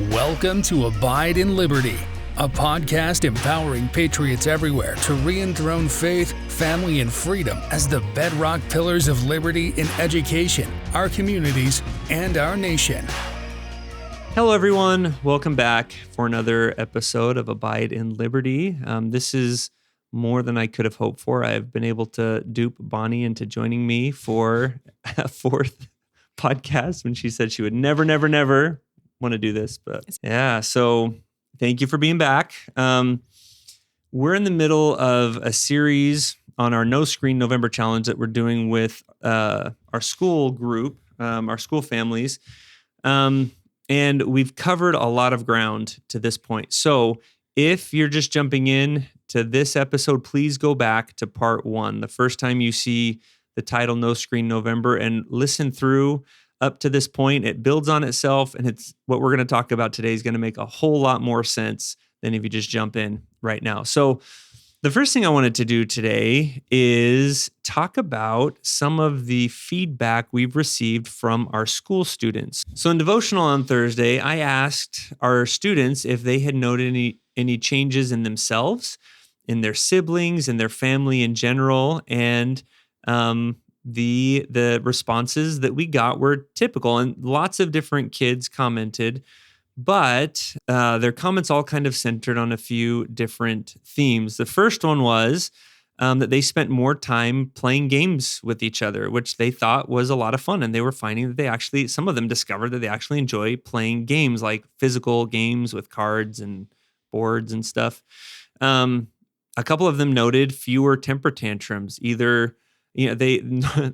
Welcome to Abide in Liberty, a podcast empowering patriots everywhere to re-enthrone faith, family, and freedom as the bedrock pillars of liberty in education, our communities, and our nation. Hello, everyone. Welcome back for another episode of Abide in Liberty. This is more than I could have hoped for. I've been able to dupe Bonnie into joining me for a fourth podcast when she said she would never want to do this. But yeah, so thank you for being back. We're in the middle of a series on our No Screen November challenge that we're doing with our school group, our school families. And we've covered a lot of ground to this point. So if you're just jumping in to this episode, please go back to part one, the first time you see the title No Screen November, and listen through up to this point. It builds on itself, and it's what we're going to talk about today is going to make a whole lot more sense than if you just jump in right now. So the first thing I wanted to do today is talk about some of the feedback we've received from our school students. So in devotional on Thursday, I asked our students if they had noted any changes in themselves, in their siblings, in their family in general, and the responses that we got were typical, and lots of different kids commented. But their comments all kind of centered on a few different themes. The first one was that they spent more time playing games with each other, which they thought was a lot of fun. And they were finding that some of them discovered that they actually enjoy playing games, like physical games with cards and boards and stuff. A couple of them noted fewer temper tantrums, either they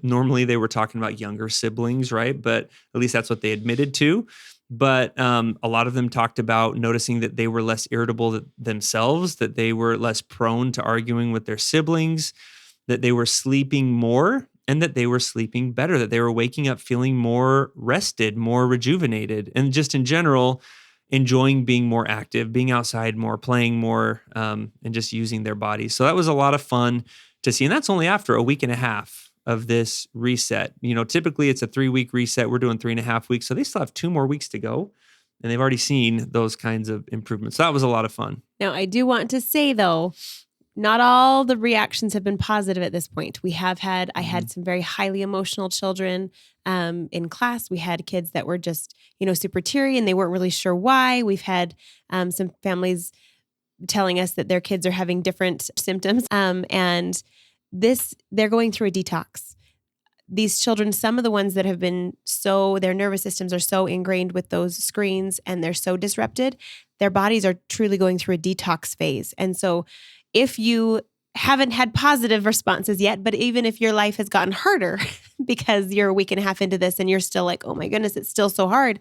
normally they were talking about younger siblings, right? But at least that's what they admitted to. But a lot of them talked about noticing that they were less irritable themselves, that they were less prone to arguing with their siblings, that they were sleeping more, and that they were sleeping better, that they were waking up feeling more rested, more rejuvenated, and just in general, enjoying being more active, being outside more, playing more, and just using their bodies. So that was a lot of fun to see. And that's only after a week and a half of this reset. Typically it's a 3-week reset. We're doing 3.5 weeks. So they still have 2 more weeks to go. And they've already seen those kinds of improvements. So that was a lot of fun. Now, I do want to say, though, not all the reactions have been positive at this point. I had some very highly emotional children in class. We had kids that were just, super teary and they weren't really sure why. We've had some families telling us that their kids are having different symptoms. And they're going through a detox. These children, some of the ones that have been their nervous systems are so ingrained with those screens and they're so disrupted, their bodies are truly going through a detox phase. And so if you haven't had positive responses yet, but even if your life has gotten harder because you're a week and a half into this and you're still like, oh my goodness, it's still so hard,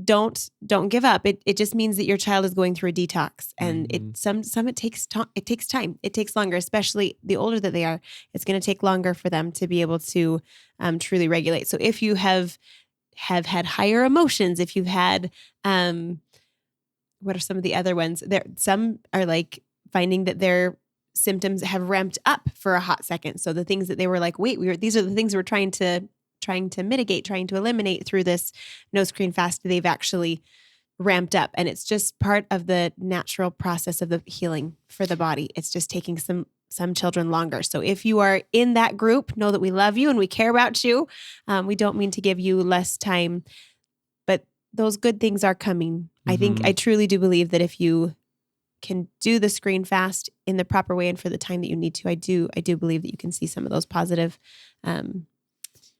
don't give up. It just means that your child is going through a detox, and it takes time. It takes longer, especially the older that they are. It's going to take longer for them to be able to truly regulate. So if you have had higher emotions, if you've had what are some of the other ones? Some are like finding that their symptoms have ramped up for a hot second. So the things that they were like, these are the things we're trying to mitigate, trying to eliminate through this no screen fast, they've actually ramped up. And it's just part of the natural process of the healing for the body. It's just taking some children longer. So if you are in that group, know that we love you and we care about you. We don't mean to give you less time, but those good things are coming. I truly do believe that if you can do the screen fast in the proper way and for the time that you need to, I do believe that you can see some of those positive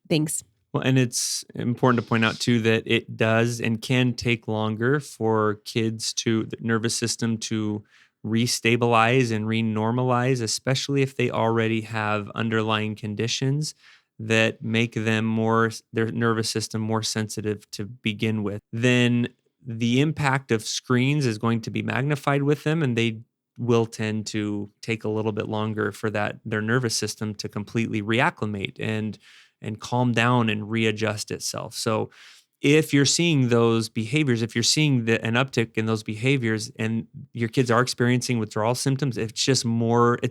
things. Well, and it's important to point out too that it does and can take longer for kids the nervous system to restabilize and renormalize, especially if they already have underlying conditions that make their nervous system more sensitive to begin with. Then the impact of screens is going to be magnified with them, and they will tend to take a little bit longer for their nervous system to completely reacclimate and calm down and readjust itself. So if you're seeing those behaviors, if you're seeing an uptick in those behaviors and your kids are experiencing withdrawal symptoms, it's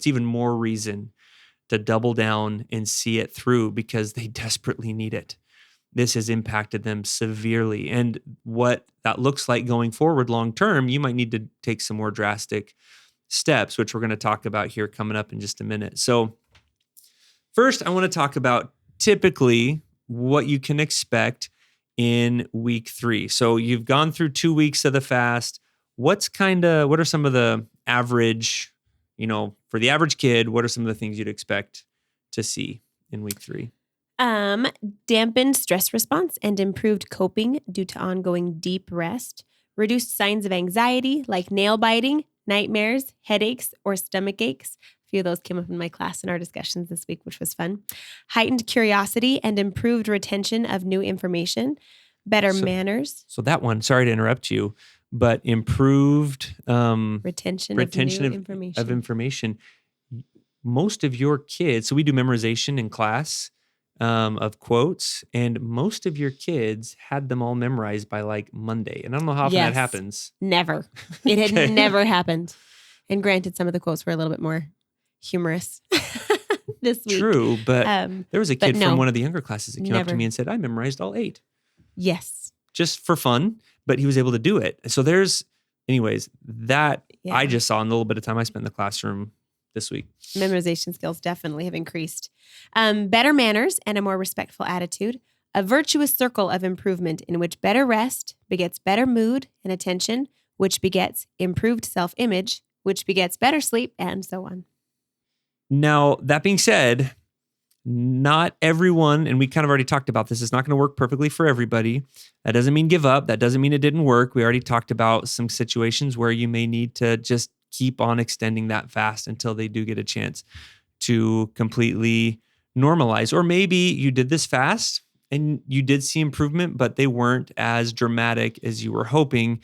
even more reason to double down and see it through, because they desperately need it. this has impacted them severely. And what that looks like going forward long term, you might need to take some more drastic steps, which we're going to talk about here coming up in just a minute. So first, I want to talk about typically what you can expect in week 3. So you've gone through 2 weeks of the fast. What are some of the average, for the average kid, what are some of the things you'd expect to see in week 3? Dampened stress response and improved coping due to ongoing deep rest, reduced signs of anxiety like nail biting, nightmares, headaches, or stomach aches. A few of those came up in my class in our discussions this week, which was fun. Heightened curiosity and improved retention of new information, better manners. So that one, sorry to interrupt you, but improved retention of information. Most of your kids, so we do memorization in class of quotes, and most of your kids had them all memorized by like Monday. And I don't know how often that happens. Never. It had never happened. And granted, some of the quotes were a little bit more humorous this week. True, but there was a kid from one of the younger classes that came up to me and said, I memorized all 8. Yes. Just for fun, but he was able to do it. So I just saw in the little bit of time I spent in the classroom this week. Memorization skills definitely have increased. Better manners and a more respectful attitude. A virtuous circle of improvement in which better rest begets better mood and attention, which begets improved self-image, which begets better sleep, and so on. Now, that being said, not everyone, and we kind of already talked about this, it's not going to work perfectly for everybody. That doesn't mean give up. That doesn't mean it didn't work. We already talked about some situations where you may need to just keep on extending that fast until they do get a chance to completely normalize. Or maybe you did this fast and you did see improvement, but they weren't as dramatic as you were hoping.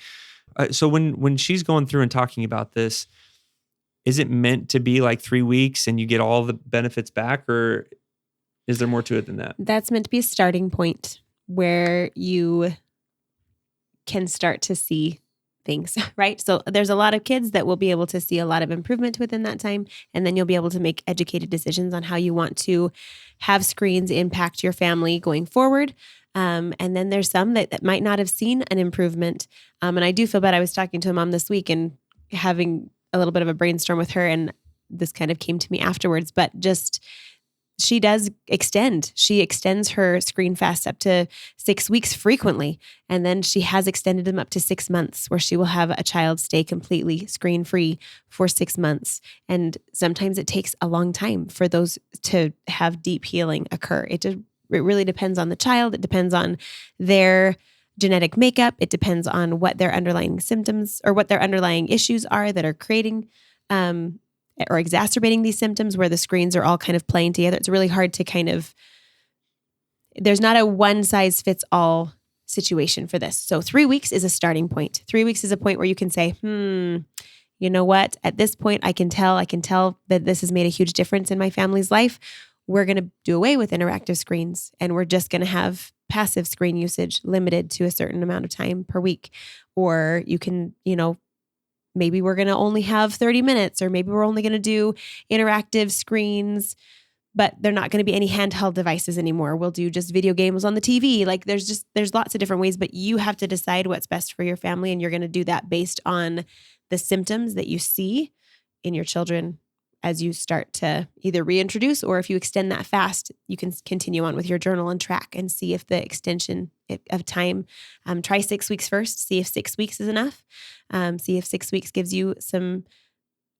So when she's going through and talking about this, is it meant to be like 3 weeks and you get all the benefits back, or is there more to it than that? That's meant to be a starting point where you can start to see things, right? So there's a lot of kids that will be able to see a lot of improvement within that time, and then you'll be able to make educated decisions on how you want to have screens impact your family going forward. And then there's some that might not have seen an improvement. And I do feel bad. I was talking to a mom this week and having a little bit of a brainstorm with her, and this kind of came to me afterwards, but just she does extend. She extends her screen fast up to 6 weeks frequently. And then she has extended them up to 6 months, where she will have a child stay completely screen free for 6 months. And sometimes it takes a long time for those to have deep healing occur. It really depends on the child. It depends on their genetic makeup. It depends on what their underlying symptoms or what their underlying issues are that are creating or exacerbating these symptoms, where the screens are all kind of playing together. It's really hard to there's not a one size fits all situation for this. So 3 weeks is a starting point. 3 weeks is a point where you can say, you know what? At this point, I can tell that this has made a huge difference in my family's life. We're going to do away with interactive screens, and we're just going to have passive screen usage limited to a certain amount of time per week. Or you can, maybe we're going to only have 30 minutes, or maybe we're only going to do interactive screens, but they're not going to be any handheld devices anymore. We'll do just video games on the TV. Like there's lots of different ways, but you have to decide what's best for your family. And you're going to do that based on the symptoms that you see in your children as you start to either reintroduce, or if you extend that fast, you can continue on with your journal and track and see if the extension of time, try 6 weeks first, see if 6 weeks is enough. See if 6 weeks gives you some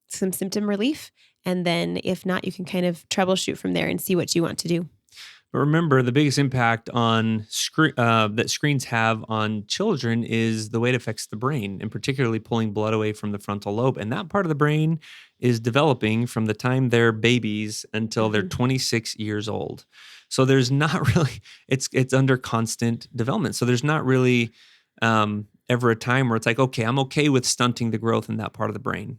symptom relief. And then if not, you can kind of troubleshoot from there and see what you want to do. But remember, the biggest impact on that screens have on children is the way it affects the brain, and particularly pulling blood away from the frontal lobe. And that part of the brain is developing from the time they're babies until they're 26 years old. So there's not really, it's under constant development. So there's not really ever a time where it's like, okay, I'm okay with stunting the growth in that part of the brain,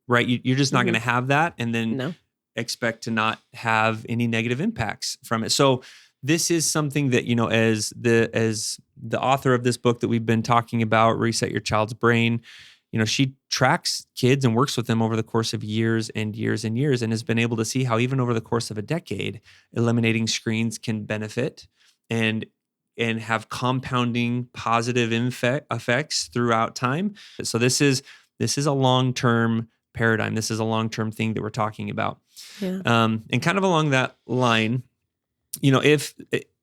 right? You're just not going to have that. And then expect to not have any negative impacts from it. So this is something that, as the author of this book that we've been talking about, Reset Your Child's Brain, she tracks kids and works with them over the course of years and years and years, and has been able to see how even over the course of a decade, eliminating screens can benefit and and have compounding positive effects throughout time. So this is a long-term paradigm. This is a long-term thing that we're talking about. Yeah. And kind of along that line, if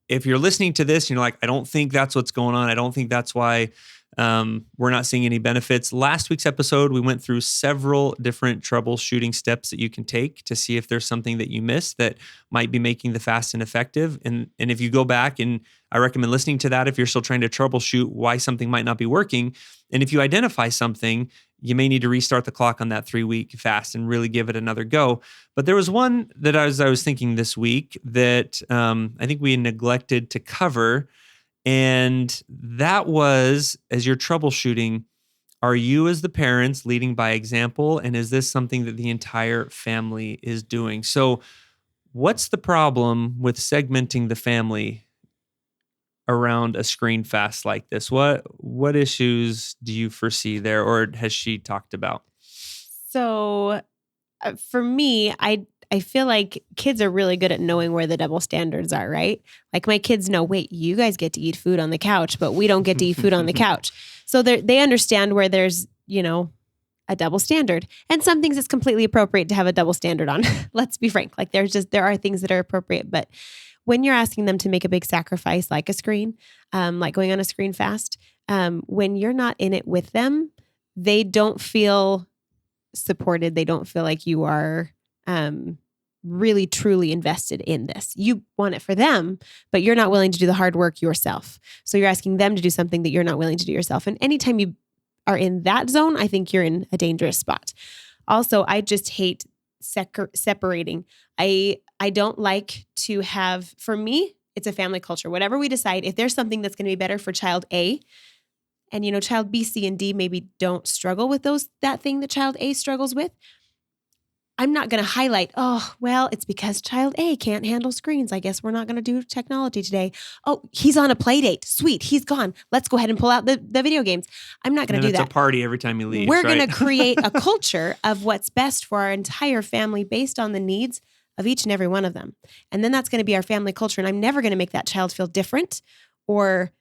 you're listening to this and you're like, I don't think that's what's going on. I don't think that's why we're not seeing any benefits. Last week's episode, we went through several different troubleshooting steps that you can take to see if there's something that you missed that might be making the fast ineffective. And if you go back, and I recommend listening to that if you're still trying to troubleshoot why something might not be working. And if you identify something, you may need to restart the clock on that 3-week fast and really give it another go. But there was one that I was thinking this week that I think we neglected to cover. And that was, as you're troubleshooting, are you as the parents leading by example? And is this something that the entire family is doing? So what's the problem with segmenting the family around a screen fast like this? What issues do you foresee there, or has she talked about? So for me, I feel like kids are really good at knowing where the double standards are, right? Like my kids know, wait, you guys get to eat food on the couch, but we don't get to eat food on the couch. So they understand where there's, a double standard. And some things it's completely appropriate to have a double standard on. Let's be frank. Like there are things that are appropriate, but when you're asking them to make a big sacrifice like a screen, like going on a screen fast, when you're not in it with them, they don't feel supported. They don't feel like you are really truly invested in this. You want it for them, but you're not willing to do the hard work yourself. So you're asking them to do something that you're not willing to do yourself. And anytime you are in that zone, I think you're in a dangerous spot. Also, I just hate separating. I don't like to have, for me, it's a family culture. Whatever we decide, if there's something that's going to be better for child A, and child B, C, and D maybe don't struggle with that thing that child A struggles with, I'm not going to highlight, oh, well, it's because child A can't handle screens. I guess we're not going to do technology today. Oh, he's on a play date. Sweet. He's gone. Let's go ahead and pull out the video games. I'm not going to do that. It's a party every time you leave. We're going to create a culture of what's best for our entire family based on the needs of each and every one of them. And then that's going to be our family culture. And I'm never going to make that child feel different or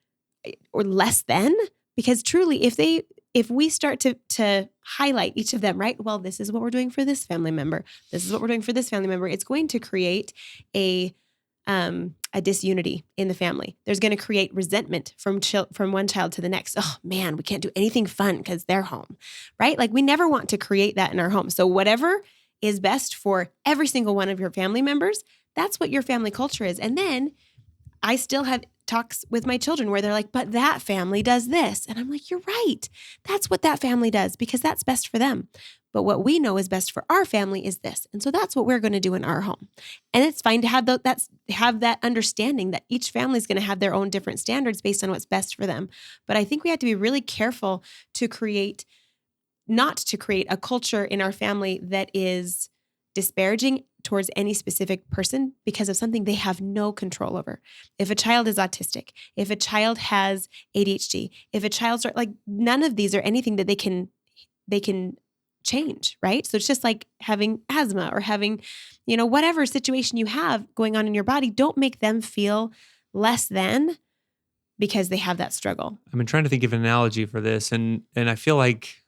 less than, because truly, if we start to highlight each of them, right? Well, this is what we're doing for this family member. This is what we're doing for this family member. It's going to create a disunity in the family. There's going to create resentment from one child to the next. Oh man, we can't do anything fun because they're home, right? Like we never want to create that in our home. So whatever is best for every single one of your family members, that's what your family culture is. And then I still have talks with my children where they're like, but that family does this. And I'm like, you're right. That's what that family does because that's best for them. But what we know is best for our family is this. And so that's what we're going to do in our home. And it's fine to have that understanding that each family is going to have their own different standards based on what's best for them. But I think we have to be really careful not to create a culture in our family that is disparaging towards any specific person because of something they have no control over. If a child is autistic, if a child has ADHD, if a child's like, none of these are anything that they can change, right? So it's just like having asthma or having, whatever situation you have going on in your body, don't make them feel less than because they have that struggle. I've been trying to think of an analogy for this. And I feel like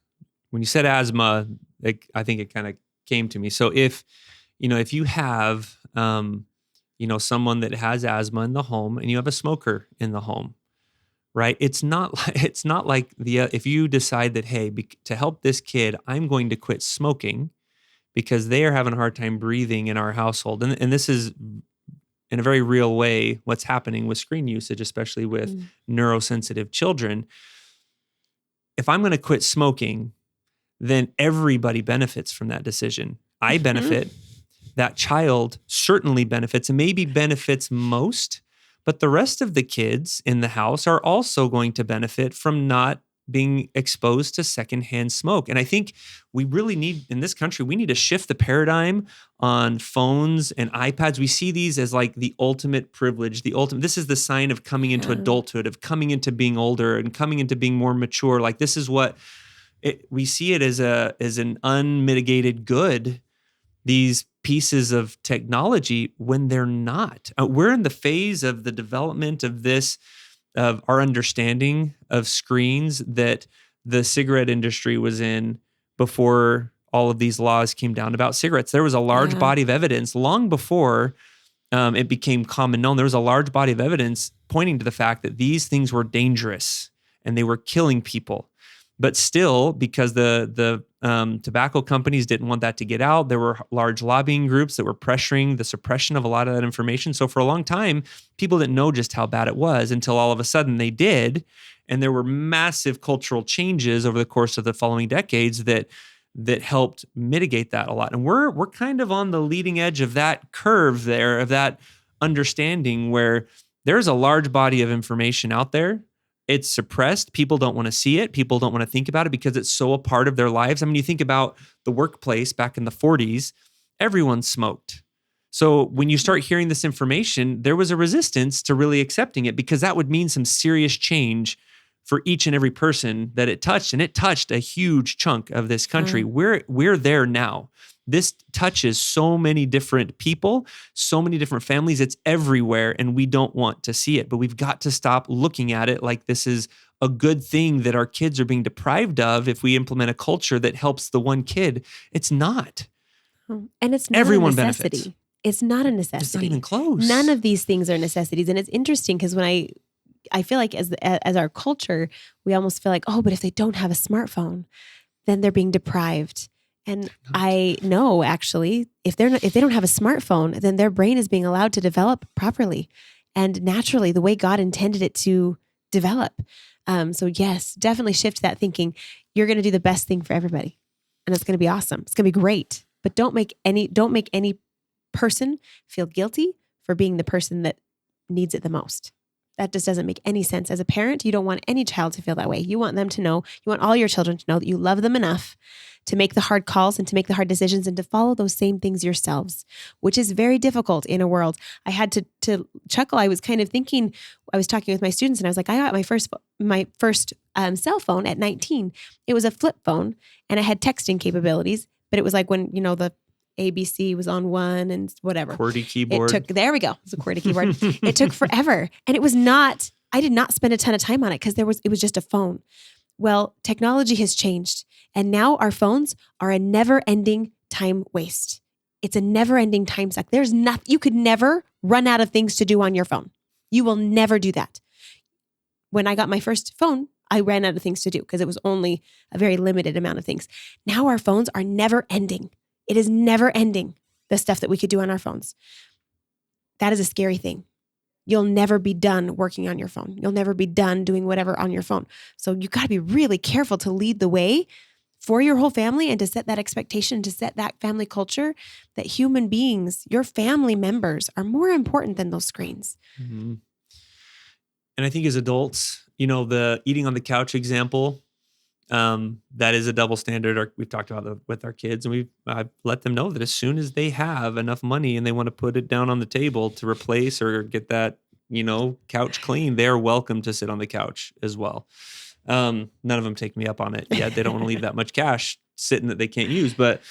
when you said asthma, I think it kind of came to me. So if you have, someone that has asthma in the home and you have a smoker in the home, right? It's not like if you decide that, hey, to help this kid, I'm going to quit smoking because they are having a hard time breathing in our household. And this is in a very real way what's happening with screen usage, especially with neurosensitive children. If I'm going to quit smoking, then everybody benefits from that decision. I benefit. That child certainly benefits and maybe benefits most, but the rest of the kids in the house are also going to benefit from not being exposed to secondhand smoke. And I think we really need, in this country, we need to shift the paradigm on phones and iPads. We see these as like the ultimate privilege, this is the sign of coming into adulthood, of coming into being older and coming into being more mature. Like this is what we see it as an unmitigated good, these pieces of technology, when they're not. We're in the phase of the development of this of our understanding of screens that the cigarette industry was in before all of these laws came down about cigarettes. There was a large body of evidence long before it became common known. There was a large body of evidence pointing to the fact that these things were dangerous and they were killing people. But still, because the tobacco companies didn't want that to get out, there were large lobbying groups that were pressuring the suppression of a lot of that information. So for a long time, people didn't know just how bad it was until all of a sudden they did. And there were massive cultural changes over the course of the following decades that helped mitigate that a lot. And we're kind of on the leading edge of that curve there, of that understanding where there's a large body of information out there. It's suppressed. People don't want to see it. People don't want to think about it because it's so a part of their lives. I mean, you think about the workplace back in the 40s, everyone smoked. So when you start hearing this information, there was a resistance to really accepting it because that would mean some serious change for each and every person that it touched. And it touched a huge chunk of this country. We're there now. This touches so many different people, so many different families. It's everywhere, and we don't want to see it. But we've got to stop looking at it like this is a good thing that our kids are being deprived of if we implement a culture that helps the one kid. It's not. And it's not everyone a necessity. benefits. It's not a necessity. It's not even close. None of these things are necessities. And it's interesting because when I feel like as our culture, we almost feel like, oh, but if they don't have a smartphone, then they're being deprived. And I know actually, if they don't have a smartphone, then their brain is being allowed to develop properly and naturally the way God intended it to develop. So yes, definitely shift that thinking. You're going to do the best thing for everybody, and it's going to be awesome. It's going to be great. But don't make any person feel guilty for being the person that needs it the most. That just doesn't make any sense. As a parent, you don't want any child to feel that way. You want them to know, you want all your children to know that you love them enough to make the hard calls and to make the hard decisions and to follow those same things yourselves, which is very difficult in a world. I had to chuckle. I was kind of thinking, I was talking with my students and I was like, I got my first cell phone at 19. It was a flip phone and it had texting capabilities, but it was like when, the ABC was on one and whatever. QWERTY keyboard. There we go. It was a QWERTY keyboard. It took forever. And I did not spend a ton of time on it because it was just a phone. Well, technology has changed. And now our phones are a never-ending time waste. It's a never-ending time suck. You could never run out of things to do on your phone. You will never do that. When I got my first phone, I ran out of things to do because it was only a very limited amount of things. Now our phones are never ending. It is never ending, the stuff that we could do on our phones. That is a scary thing. You'll never be done working on your phone. You'll never be done doing whatever on your phone. So you got to be really careful to lead the way for your whole family and to set that expectation, to set that family culture that human beings, your family members, are more important than those screens. Mm-hmm. And I think as adults, the eating on the couch example, that is a double standard. We've talked about with our kids, and I've let them know that as soon as they have enough money and they want to put it down on the table to replace or get that, couch clean, they are welcome to sit on the couch as well. None of them take me up on it yet. They don't want to leave that much cash sitting that they can't use. But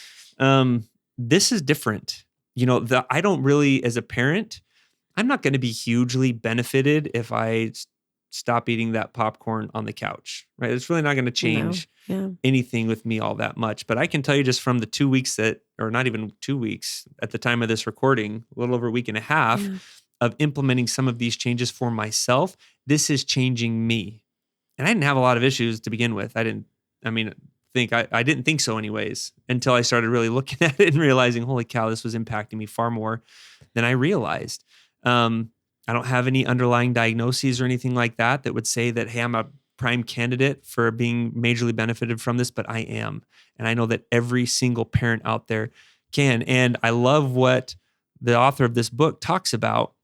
this is different. I don't really, as a parent, I'm not going to be hugely benefited if I stop eating that popcorn on the couch, right? It's really not going to change anything with me all that much. But I can tell you just from the 2 weeks or not even 2 weeks at the time of this recording, a little over a week and a half of implementing some of these changes for myself, this is changing me. And I didn't have a lot of issues to begin with. I didn't think so anyways, until I started really looking at it and realizing, holy cow, this was impacting me far more than I realized. I don't have any underlying diagnoses or anything like that would say that, hey, I'm a prime candidate for being majorly benefited from this, but I am. And I know that every single parent out there can. And I love what the author of this book talks about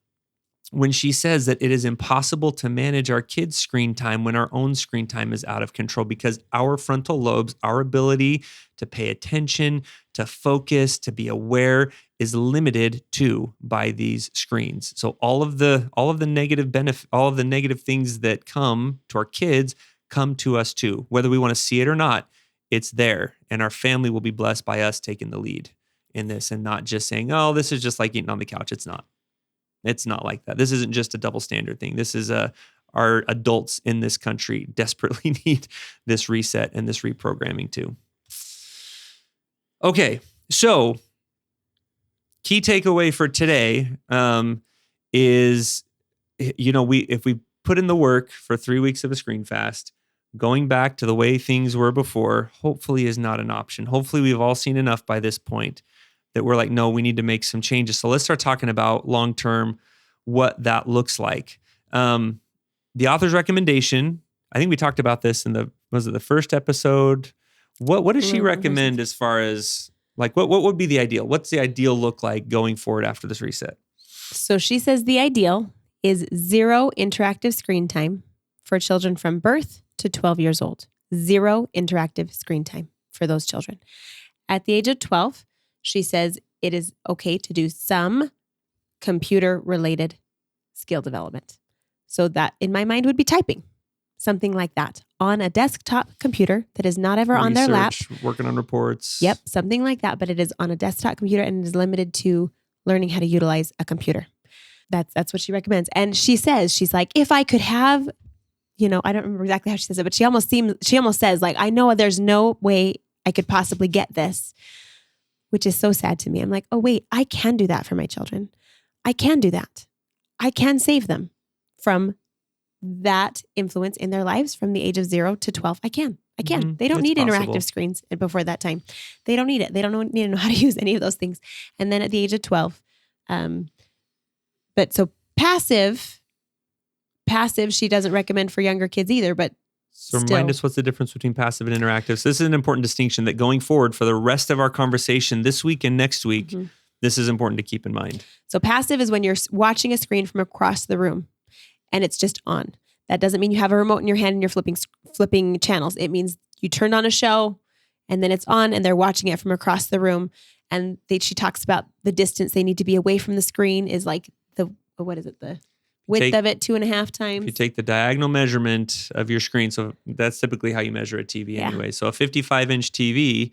when she says that it is impossible to manage our kids' screen time when our own screen time is out of control, because our frontal lobes, our ability to pay attention, to focus, to be aware is limited by these screens. So all of the negative things that come to our kids come to us too. Whether we want to see it or not, it's there. And our family will be blessed by us taking the lead in this and not just saying, oh, this is just like eating on the couch. It's not. It's not like that. This isn't just a double standard thing. This is our adults in this country desperately need this reset and this reprogramming too. Okay, so key takeaway for today is, if we put in the work for 3 weeks of a screen fast, going back to the way things were before, hopefully is not an option. Hopefully we've all seen enough by this point that we're like, no, we need to make some changes. So let's start talking about long-term, what that looks like. The author's recommendation, I think we talked about this in the first episode? What does she recommend as far as like, what would be the ideal? What's the ideal look like going forward after this reset? So she says the ideal is 0 interactive screen time for children from birth to 12 years old. 0 interactive screen time for those children. At the age of 12, she says it is okay to do some computer-related skill development. So that, in my mind, would be typing. Something like that on a desktop computer that is not ever on their lap. Working on reports. Yep, something like that, but it is on a desktop computer and it is limited to learning how to utilize a computer. That's what she recommends. And she says, she's like, if I could have, I don't remember exactly how she says it, but she almost says like, I know there's no way I could possibly get this, which is so sad to me. I'm like, oh wait, I can do that for my children. I can do that. I can save them from that influence in their lives from the age of 0 to 12. I can. Mm-hmm. They don't It's need possible. interactive screens before that time. They don't need it. They don't need to know how to use any of those things. And then at the age of 12, but so passive, she doesn't recommend for younger kids either, but So remind us what's the difference between passive and interactive. So this is an important distinction that going forward for the rest of our conversation this week and next week, this is important to keep in mind. So passive is when you're watching a screen from across the room and it's just on. That doesn't mean you have a remote in your hand and you're flipping channels. It means you turned on a show and then it's on and they're watching it from across the room. And she talks about the distance they need to be away from the screen is like the width of it 2.5 times. If you take the diagonal measurement of your screen, so that's typically how you measure a TV anyway. So a 55-inch TV,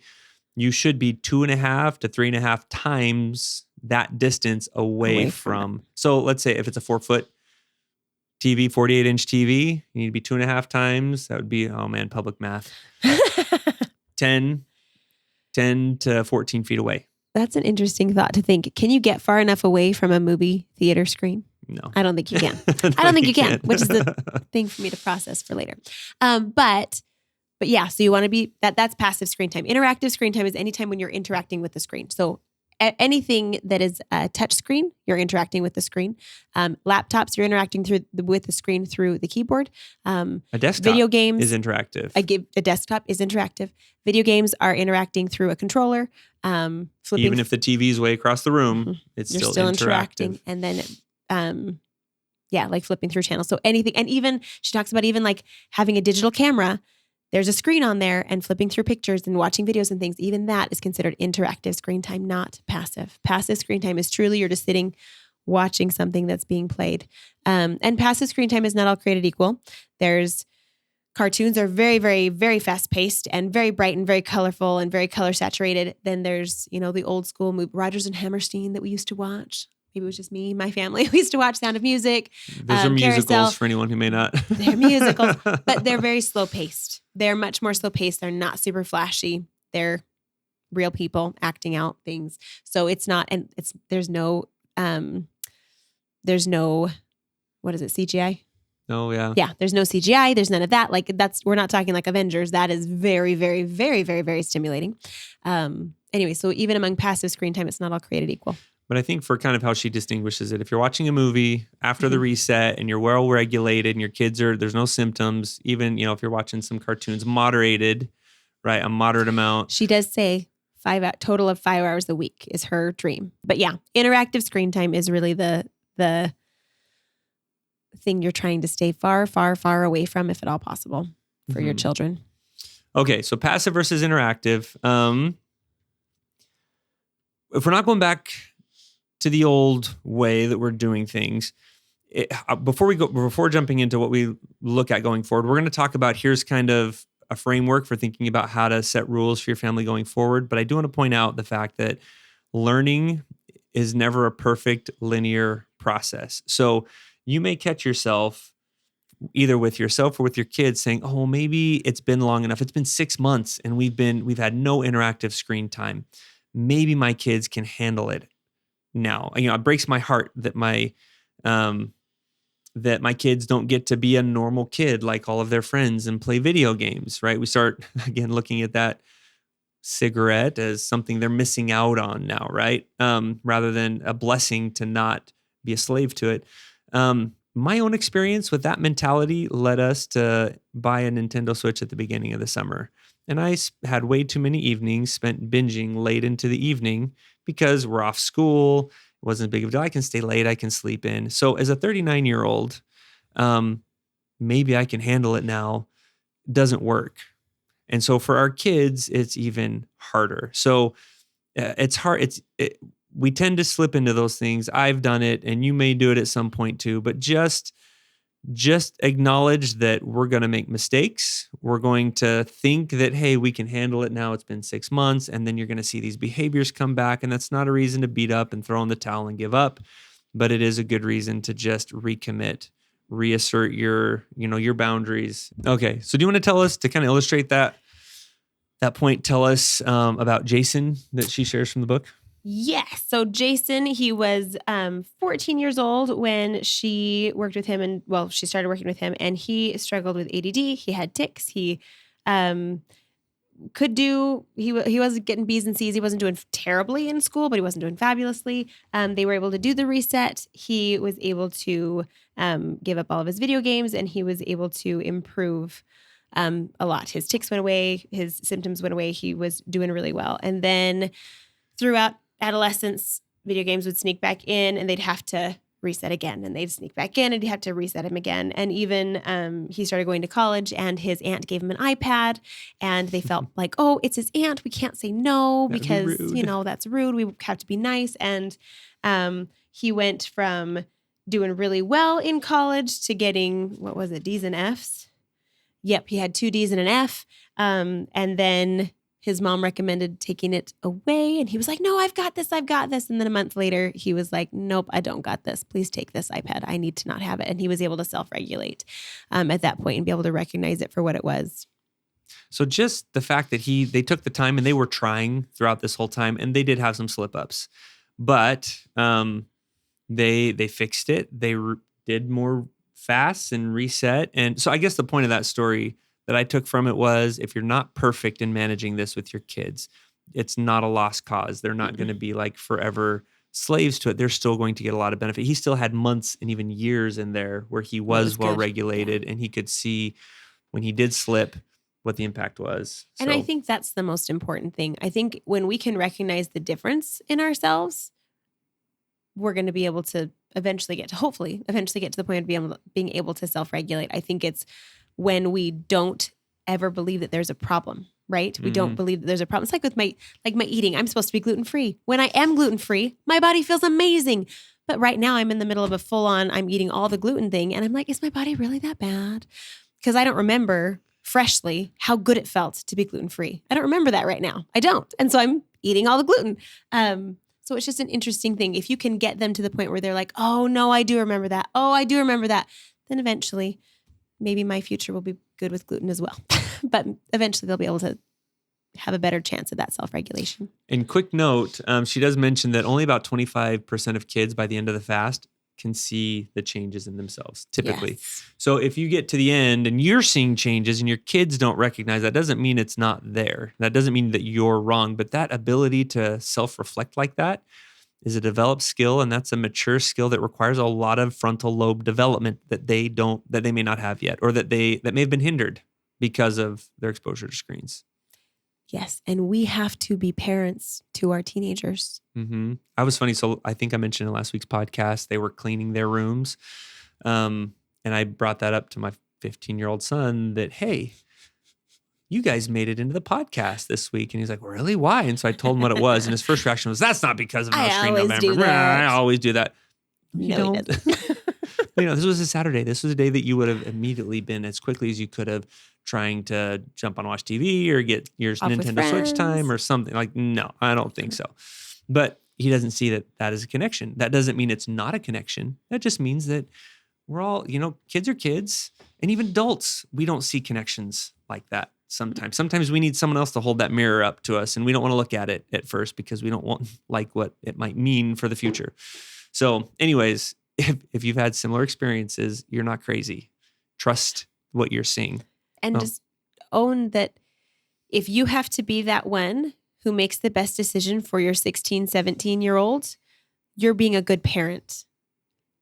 you should be 2.5 to 3.5 times that distance away from. So let's say if it's a 4-foot TV, 48-inch TV, you need to be 2.5 times. That would be, public math. 10 to 14 feet away. That's an interesting thought to think. Can you get far enough away from a movie theater screen? No. I don't think you can. I don't think you can, which is the thing for me to process for later. But yeah, so you want to be, that's passive screen time. Interactive screen time is anytime when you're interacting with the screen. So anything that is a touch screen, you're interacting with the screen. Laptops, you're interacting with the screen through the keyboard. A desktop video games is interactive. A desktop is interactive. Video games are interacting through a controller. Even if the TV is way across the room, it's you're still interacting. And then, like flipping through channels. So anything, and even she talks about even like having a digital camera. There's a screen on there and flipping through pictures and watching videos and things. Even that is considered interactive screen time, not passive. Passive screen time is truly you're just sitting watching something that's being played. And passive screen time is not all created equal. There's cartoons are very, very, very fast paced and very bright and very colorful and very color saturated. Then there's, the old school movie, Rodgers and Hammerstein that we used to watch. Maybe it was just me, my family. We used to watch Sound of Music. Those are musicals Carousel. for anyone who may not. They're musicals, but they're very slow paced. They're much more slow paced. They're not super flashy. They're real people acting out things. So it's not, and there's no, what is it, CGI? Oh, yeah. Yeah, there's no CGI. There's none of that. Like we're not talking like Avengers. That is very, very, very, very, very stimulating. Anyway, so even among passive screen time, it's not all created equal. But I think for kind of how she distinguishes it, if you're watching a movie after the reset and you're well regulated and your kids there's no symptoms, even, if you're watching some cartoons, moderated, right? A moderate amount. She does say total of 5 hours a week is her dream. But yeah, interactive screen time is really the thing you're trying to stay far, far, far away from, if at all possible, for your children. Okay, so passive versus interactive. If we're not going back to the old way that we're doing things, before jumping into what we look at going forward, we're going to talk about here's kind of a framework for thinking about how to set rules for your family going forward. But I do want to point out the fact that learning is never a perfect linear process. So you may catch yourself either with yourself or with your kids saying, oh, maybe it's been long enough. It's been 6 months and we've had no interactive screen time. Maybe my kids can handle it now. It breaks my heart that my kids don't get to be a normal kid like all of their friends and play video games, right? We start, again, looking at that cigarette as something they're missing out on now, right? Rather than a blessing to not be a slave to it. My own experience with that mentality led us to buy a Nintendo Switch at the beginning of the summer. And I had way too many evenings spent binging late into the evening because we're off school. It wasn't a big of a deal. I can stay late. I can sleep in. So as a 39-year-old, maybe I can handle it now. Doesn't work. And so for our kids, it's even harder. So it's hard. We tend to slip into those things. I've done it, and you may do it at some point too, but just acknowledge that we're going to make mistakes. We're going to think that, hey, we can handle it now. It's been 6 months, and then you're going to see these behaviors come back, and that's not a reason to beat up and throw in the towel and give up, but it is a good reason to just recommit, reassert your boundaries. Okay, so do you want to tell us, to kind of illustrate that point, tell us about Jason that she shares from the book? Yes. So Jason, he was 14 years old when she worked with him, and she started working with him, and he struggled with ADD. He had tics. He wasn't getting B's and C's. He wasn't doing terribly in school, but he wasn't doing fabulously. They were able to do the reset. He was able to give up all of his video games, and he was able to improve a lot. His tics went away. His symptoms went away. He was doing really well. And then throughout adolescence, video games would sneak back in, and they'd have to reset again, and they'd sneak back in, and he'd have to reset him again. And even he started going to college, and his aunt gave him an iPad, and they felt like, oh, it's his aunt. We can't say no because, that's rude. We have to be nice. And he went from doing really well in college to getting, D's and F's? Yep, he had 2 D's and an F. And then his mom recommended taking it away, and he was like, no, I've got this. And then a month later, he was like, nope, I don't got this. Please take this iPad. I need to not have it. And he was able to self-regulate at that point and be able to recognize it for what it was. So just the fact that they took the time, and they were trying throughout this whole time, and they did have some slip-ups, but they fixed it. They did more fasts and reset. And so I guess the point of that story that I took from it was, if you're not perfect in managing this with your kids, it's not a lost cause. They're not going to be like forever slaves to it. They're still going to get a lot of benefit. He still had months and even years in there where he was well regulated, and he could see when he did slip what the impact was. And I think that's the most important thing. I think when we can recognize the difference in ourselves, we're going to be able to eventually get to the point of being able to self-regulate. I think it's when we don't ever believe that there's a problem, right? We don't believe that there's a problem. It's like with my eating. I'm supposed to be gluten-free. When I am gluten-free, my body feels amazing. But right now I'm in the middle of a full-on, I'm eating all the gluten thing. And I'm like, is my body really that bad? Because I don't remember freshly how good it felt to be gluten-free. I don't remember that right now. I don't. And so I'm eating all the gluten. So it's just an interesting thing. If you can get them to the point where they're like, oh no, I do remember that. Oh, I do remember that. Then eventually maybe my future will be good with gluten as well. But eventually they'll be able to have a better chance at that self-regulation. And quick note, she does mention that only about 25% of kids by the end of the fast can see the changes in themselves, typically. Yes. So if you get to the end and you're seeing changes and your kids don't recognize that, doesn't mean it's not there. That doesn't mean that you're wrong, but that ability to self-reflect like that is a developed skill, and that's a mature skill that requires a lot of frontal lobe development that they may not have yet, or that may have been hindered because of their exposure to screens. Yes, and we have to be parents to our teenagers. Mm-hmm. I was funny. So I think I mentioned in last week's podcast, they were cleaning their rooms, and I brought that up to my 15-year-old son that, hey, you guys made it into the podcast this week. And he's like, really? Why? And so I told him what it was. And his first reaction was, that's not because of No Screen November. I always do that. No, he doesn't. This was a Saturday. This was a day that you would have immediately been as quickly as you could have trying to jump on Watch TV or get your Nintendo Switch time or something. Like, no, I don't think so. But he doesn't see that is a connection. That doesn't mean it's not a connection. That just means that we're all, kids are kids, and even adults, we don't see connections like that sometimes. Sometimes we need someone else to hold that mirror up to us, and we don't want to look at it at first because we don't want like what it might mean for the future. So anyways, if you've had similar experiences, you're not crazy. Trust what you're seeing. And just own that if you have to be that one who makes the best decision for your 16, 17-year-old, you're being a good parent.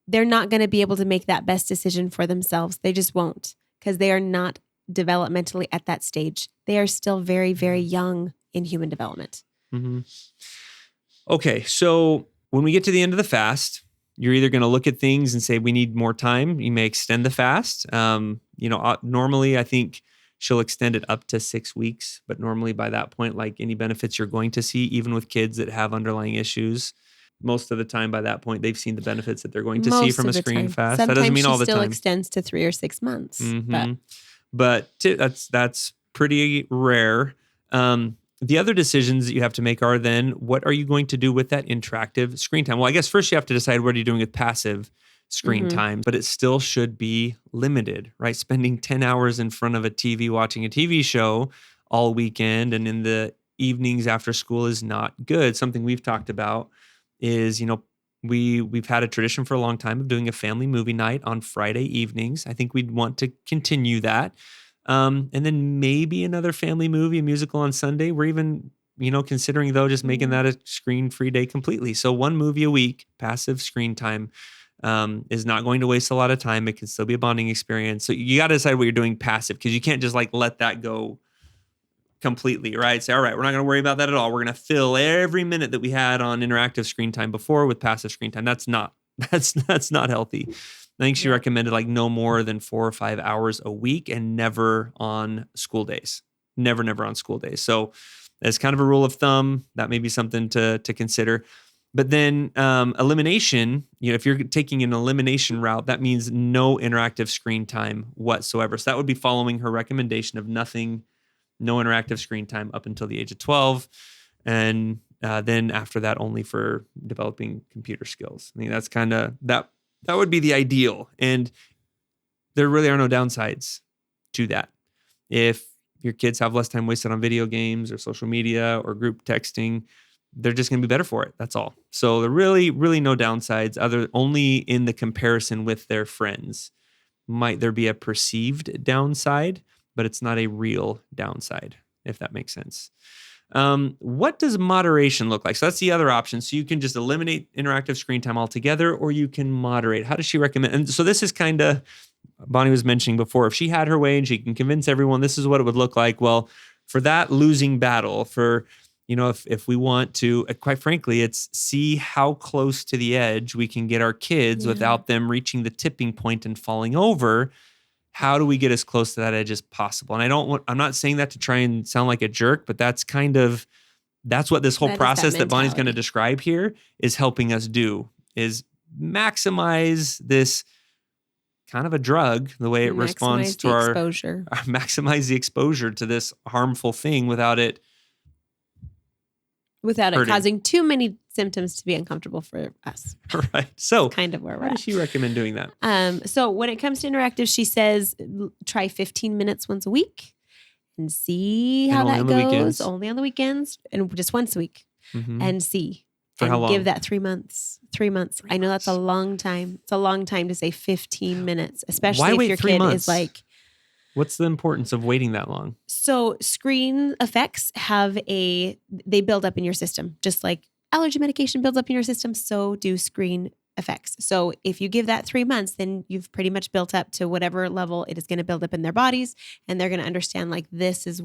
They're not going to be able to make that best decision for themselves. They just won't, because they are not developmentally at that stage. They are still very, very young in human development. Mm-hmm. Okay, so when we get to the end of the fast, you're either going to look at things and say, we need more time. You may extend the fast. Normally I think she'll extend it up to 6 weeks, but normally by that point, like any benefits you're going to see, even with kids that have underlying issues, most of the time by that point, they've seen the benefits that they're going to see from a screen fast. Sometimes that doesn't mean all the she time. still extends to 3 or 6 months. Mm-hmm. But that's pretty rare. The other decisions that you have to make are then, what are you going to do with that interactive screen time? Well, I guess first you have to decide what are you doing with passive screen time, but it still should be limited, right? Spending 10 hours in front of a TV watching a TV show all weekend and in the evenings after school is not good. Something we've talked about is, we've had a tradition for a long time of doing a family movie night on Friday evenings. I think we'd want to continue that. And then maybe another family movie, a musical on Sunday. We're even, considering though, just making that a screen-free day completely. So 1 movie a week, passive screen time, is not going to waste a lot of time. It can still be a bonding experience. So you got to decide what you're doing passive, because you can't just like let that go completely, right? Say, all right, we're not going to worry about that at all. We're going to fill every minute that we had on interactive screen time before with passive screen time. That's not healthy. I think she recommended like no more than 4 or 5 hours a week and never on school days. Never on school days. So as kind of a rule of thumb, that may be something to consider. But then elimination, if you're taking an elimination route, that means no interactive screen time whatsoever. So that would be following her recommendation of no interactive screen time up until the age of 12. And then after that, only for developing computer skills. I think that's kind of, that would be the ideal. And there really are no downsides to that. If your kids have less time wasted on video games or social media or group texting, they're just going to be better for it. That's all. So there really, really no downsides, only in the comparison with their friends. Might there be a perceived downside, but it's not a real downside, if that makes sense. What does moderation look like? So that's the other option. So you can just eliminate interactive screen time altogether, or you can moderate. How does she recommend? And so this is kind of, Bonnie was mentioning before, if she had her way and she can convince everyone this is what it would look like. Well, for that losing battle, for, if we want to, quite frankly, it's see how close to the edge we can get our kids without them reaching the tipping point and falling over. How do we get as close to that edge as possible? And I'm not saying that to try and sound like a jerk, but that's what this whole process that Bonnie's going to describe here is helping us do, is maximize this kind of a drug, the way it responds to our exposure. Maximize the exposure to this harmful thing without it causing too many symptoms to be uncomfortable for us. Right. So that's kind of where we're at. How does she recommend doing that? So when it comes to interactive, she says try 15 minutes once a week and see how that goes. Only on the weekends and just once a week and see. For how long? Give that 3 months. 3 months. I know that's a long time. It's a long time to say 15 minutes, especially if your kid is like. What's the importance of waiting that long? So screen effects they build up in your system, just like allergy medication builds up in your system. So do screen effects. So if you give that 3 months, then you've pretty much built up to whatever level it is going to build up in their bodies. And they're going to understand like, this is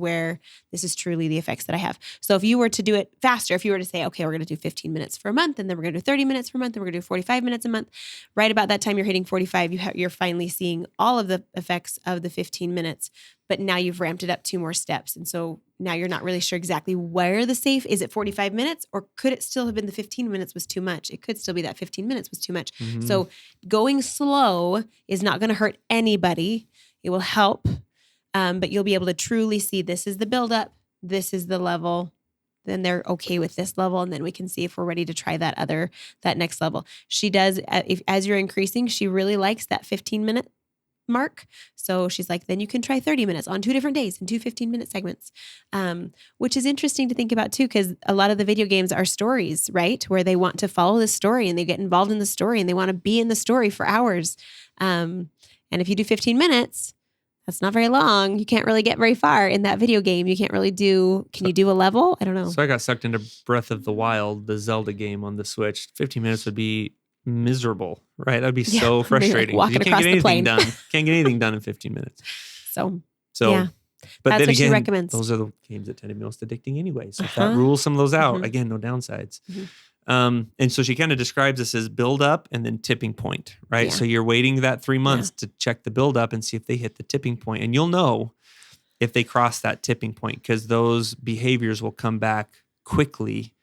truly the effects that I have. So if you were to do it faster, if you were to say, okay, we're going to do 15 minutes for a month, and then we're going to do 30 minutes for a month, and we're going to do 45 minutes a month, right about that time you're hitting 45, you're finally seeing all of the effects of the 15 minutes, but now you've ramped it up 2 more steps. And so now you're not really sure exactly where the safe is. It 45 minutes, or could it still have been the 15 minutes was too much? It could still be that 15 minutes was too much. So going slow is not going to hurt anybody. It will help, but you'll be able to truly see this is the buildup, this is the level, then they're okay with this level. And then we can see if we're ready to try that next level. She does, as you're increasing, she really likes that 15-minute mark. So she's like, then you can try 30 minutes on 2 different days in 2 15-minute segments, which is interesting to think about too, because a lot of the video games are stories, right? Where they want to follow the story and they get involved in the story and they want to be in the story for hours. And if you do 15 minutes, that's not very long. You can't really get very far in that video game. You can't really can you do a level? I don't know. So I got sucked into Breath of the Wild, the Zelda game on the Switch. 15 minutes would be miserable, right? That'd be so frustrating. Like you can't get anything done. Can't get anything done in 15 minutes. So yeah. But that's then what again, she recommends. those are the games that tend to be most addicting anyway. So if that rules some of those out, again, no downsides. And so she kind of describes this as build up and then tipping point, right? Yeah. So you're waiting that 3 months to check the build up and see if they hit the tipping point. And you'll know if they cross that tipping point because those behaviors will come back quickly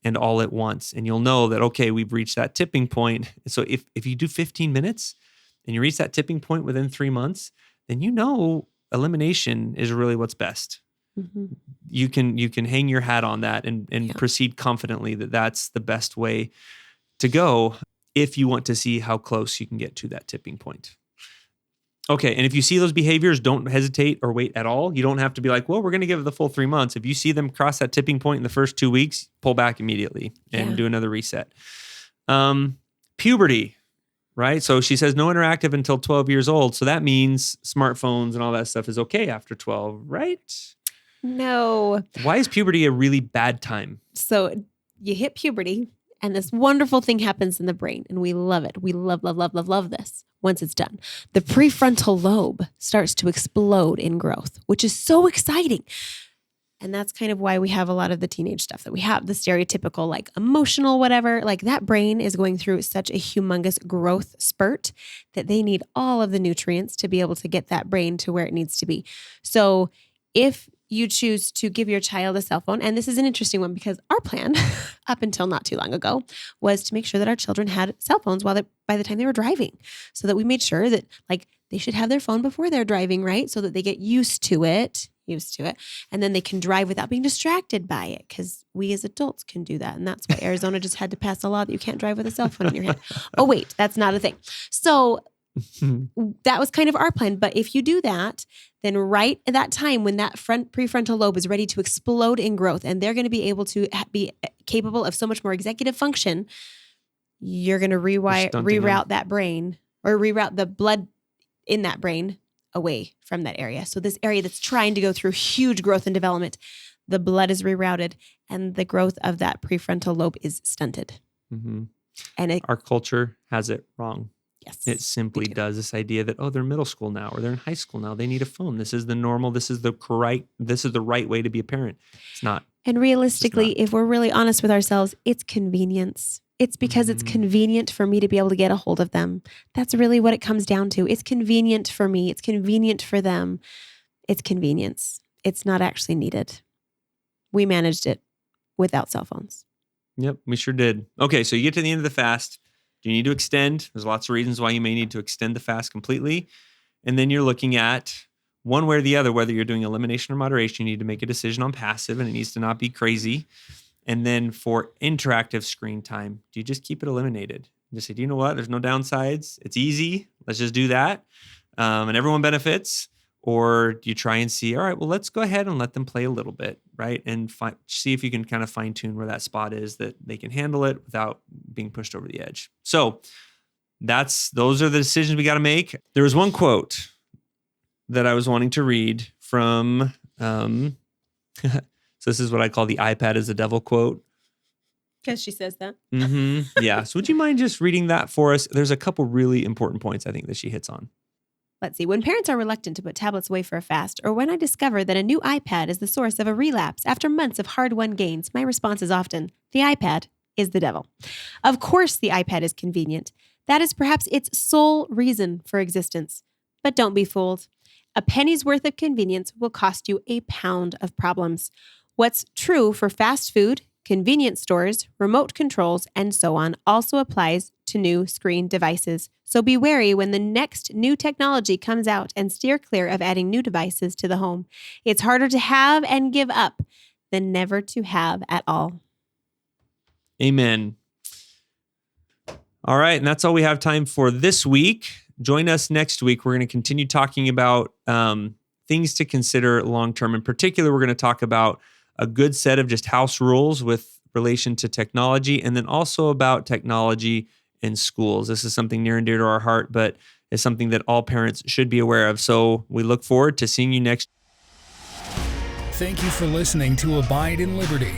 and all at once. And you'll know that, okay, we've reached that tipping point. So if you do 15 minutes and you reach that tipping point within 3 months, then you know elimination is really what's best. You can hang your hat on that and proceed confidently that that's the best way to go if you want to see how close you can get to that tipping point. Okay, and if you see those behaviors, don't hesitate or wait at all. You don't have to be like, well, we're going to give it the full 3 months. If you see them cross that tipping point in the first 2 weeks, pull back immediately and do another reset. Puberty, right? So she says no interactive until 12 years old. So that means smartphones and all that stuff is okay after 12, right? No. Why is puberty a really bad time? So you hit puberty and this wonderful thing happens in the brain and we love it. We love this once it's done. The prefrontal lobe starts to explode in growth, which is so exciting. And that's kind of why we have a lot of the teenage stuff that we have, the stereotypical like emotional whatever, like that brain is going through such a humongous growth spurt that they need all of the nutrients to be able to get that brain to where it needs to be. So if you choose to give your child a cell phone, and this is an interesting one because our plan up until not too long ago was to make sure that our children had cell phones by the time they were driving, so that we made sure that like they should have their phone before they're driving, right? So that they get used to it, and then they can drive without being distracted by it because we as adults can do that. And that's why Arizona just had to pass a law that you can't drive with a cell phone in your hand. Oh, wait, that's not a thing. So that was kind of our plan. But if you do that, then right at that time when that prefrontal lobe is ready to explode in growth and they're going to be able to be capable of so much more executive function, you're going to reroute that brain or reroute the blood in that brain away from that area. So this area that's trying to go through huge growth and development, the blood is rerouted and the growth of that prefrontal lobe is stunted. And our culture has it wrong. Yes. It simply does this idea that, oh, they're middle school now or they're in high school now. They need a phone. This is the normal. This is the right way to be a parent. It's not. And realistically, if we're really honest with ourselves, it's convenience. It's because it's convenient for me to be able to get a hold of them. That's really what it comes down to. It's convenient for me. It's convenient for them. It's convenience. It's not actually needed. We managed it without cell phones. Yep, we sure did. Okay, so you get to the end of the fast. Do you need to extend? There's lots of reasons why you may need to extend the fast completely. And then you're looking at one way or the other, whether you're doing elimination or moderation, you need to make a decision on passive and it needs to not be crazy. And then for interactive screen time, do you just keep it eliminated? You just say, do you know what? There's no downsides. It's easy. Let's just do that. And everyone benefits. Or do you try and see, all right, well, let's go ahead and let them play a little bit, right? And see if you can kind of fine tune where that spot is that they can handle it without being pushed over the edge. So those are the decisions we got to make. There was one quote that I was wanting to read from, so this is what I call the iPad is the devil quote. Because she says that. Yeah. So would you mind just reading that for us? There's a couple really important points I think that she hits on. Let's see. When parents are reluctant to put tablets away for a fast, or when I discover that a new iPad is the source of a relapse after months of hard-won gains, my response is often, the iPad is the devil. Of course, the iPad is convenient. That is perhaps its sole reason for existence. But don't be fooled. A penny's worth of convenience will cost you a pound of problems. What's true for fast food, convenience stores, remote controls, and so on also applies to new screen devices. So be wary when the next new technology comes out and steer clear of adding new devices to the home. It's harder to have and give up than never to have at all. Amen. All right. And that's all we have time for this week. Join us next week. We're going to continue talking about things to consider long-term. In particular, we're going to talk about a good set of just house rules with relation to technology, and then also about technology in schools. This is something near and dear to our heart, but is something that all parents should be aware of. So we look forward to seeing you next. Thank you for listening to Abide in Liberty.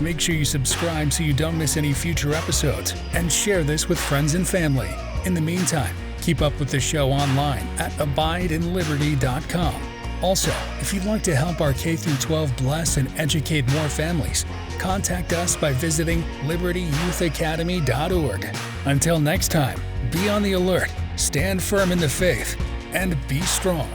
Make sure you subscribe so you don't miss any future episodes, and share this with friends and family. In the meantime, keep up with the show online at abideinliberty.com. Also, if you'd like to help our K-12 bless and educate more families, contact us by visiting libertyyouthacademy.org. Until next time, be on the alert, stand firm in the faith, and be strong.